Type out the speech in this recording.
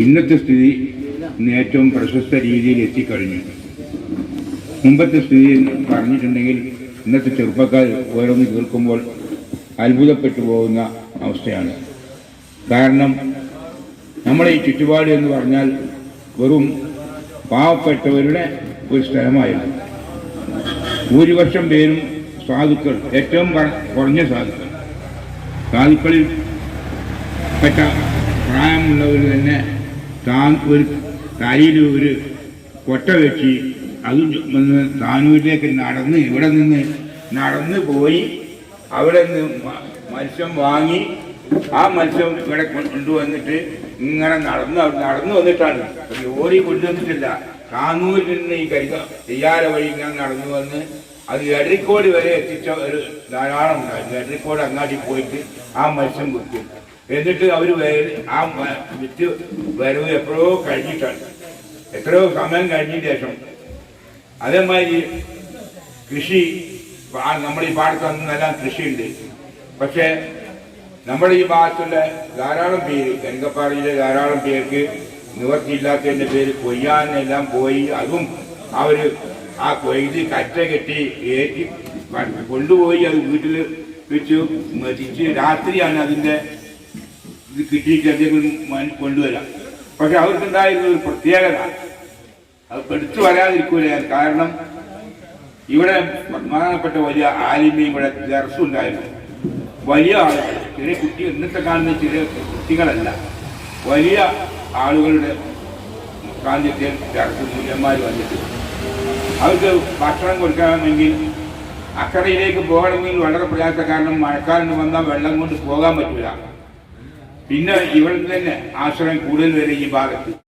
ഇന്നത്തെ സ്ഥിതി ഇന്ന് ഏറ്റവും പ്രശസ്ത രീതിയിൽ എത്തിക്കഴിഞ്ഞു. മുമ്പത്തെ സ്ഥിതി പറഞ്ഞിട്ടുണ്ടെങ്കിൽ ഇന്നത്തെ ചെറുപ്പക്കാർ ഓരോന്ന് കേൾക്കുമ്പോൾ അത്ഭുതപ്പെട്ടു പോകുന്ന അവസ്ഥയാണ്. കാരണം നമ്മളെ ഈ ചുറ്റുപാട് എന്ന് പറഞ്ഞാൽ വെറും പാവപ്പെട്ടവരുടെ ഒരു സ്ഥലമായിരുന്നു. ഭൂരിപക്ഷം പേരും സാധുക്കൾ, ഏറ്റവും കുറഞ്ഞ സാധുക്കളിൽ പെട്ട പ്രായമുള്ളവർ തന്നെ ഒരു തലയിൽ ഒരു കൊട്ട വെച്ച് അത് താനൂരിലേക്ക് ഇവിടെ നിന്ന് നടന്ന് പോയി അവിടെ നിന്ന് മത്സ്യം വാങ്ങി ആ മത്സ്യം ഇവിടെ കൊണ്ടുവന്നിട്ട് ഇങ്ങനെ നടന്നു വന്നിട്ടാണ്. ലോറി കൊണ്ടുവന്നിട്ടില്ല. താനൂരിൽ നിന്ന് ഈ തെയ്യാര വഴി ഇങ്ങനെ നടന്നു വന്ന് അത് എടരിക്കോട് വരെ എത്തിച്ച ഒരു ധാരാളം ഉണ്ടായിരുന്നു. എടരിക്കോട് അങ്ങാടി പോയിട്ട് ആ മത്സ്യം വിൽക്കും. എന്നിട്ട് അവർ ആ വിറ്റ് വരവ് എപ്പോഴോ കഴിഞ്ഞിട്ടാണ്, എത്രയോ സമയം കഴിഞ്ഞതിന് ശേഷം. അതേമാതിരി കൃഷി, നമ്മുടെ ഈ ഭാഗത്ത് നിന്നെല്ലാം കൃഷിയുണ്ട്. പക്ഷേ നമ്മുടെ ഈ ഭാഗത്തുള്ള ധാരാളം പേര്, ഗംഗപ്പാറയിലെ ധാരാളം പേർക്ക് നിവർത്തിയില്ലാത്തതിൻ്റെ പേര് കൊയ്യാനെല്ലാം പോയി. അതും അവർ ആ കൊയ്ത് കറ്റ കെട്ടി ഏറ്റി കൊണ്ടുപോയി അത് വീട്ടിൽ വെച്ച് മതിച്ച് രാത്രിയാണ് അതിൻ്റെ ഇത് കിട്ടിയിട്ട് എന്തെങ്കിലും കൊണ്ടുവരാം. പക്ഷെ അവർക്കുണ്ടായിരുന്ന ഒരു പ്രത്യേകത അത് എടുത്തു വരാതിരിക്കൂല. കാരണം ഇവിടെ ബഹുമാനപ്പെട്ട വലിയ ആലിമയും ഇവിടെ ദർസുണ്ടായിരുന്നു. വലിയ ആളുകൾ, ചെറിയ കുട്ടി, ഇന്നത്തെ കാണുന്ന ചെറിയ കുട്ടികളല്ല, വലിയ ആളുകളുടെ പ്രാന്ത്യത്തിൽ ദർസ് മൂല്യന്മാർ വന്നിട്ട് അവർക്ക് ഭക്ഷണം കൊടുക്കണമെങ്കിൽ അക്കരയിലേക്ക് പോകണമെങ്കിൽ വളരെ പ്രയാസ. കാരണം മഴക്കാലം വന്നാൽ വെള്ളം കൊണ്ട് പോകാൻ പറ്റില്ല. പിന്നെ ഇവിടെ തന്നെ ആശ്രയം കൂടുതൽ വരെ ഈ ഭാഗത്ത്.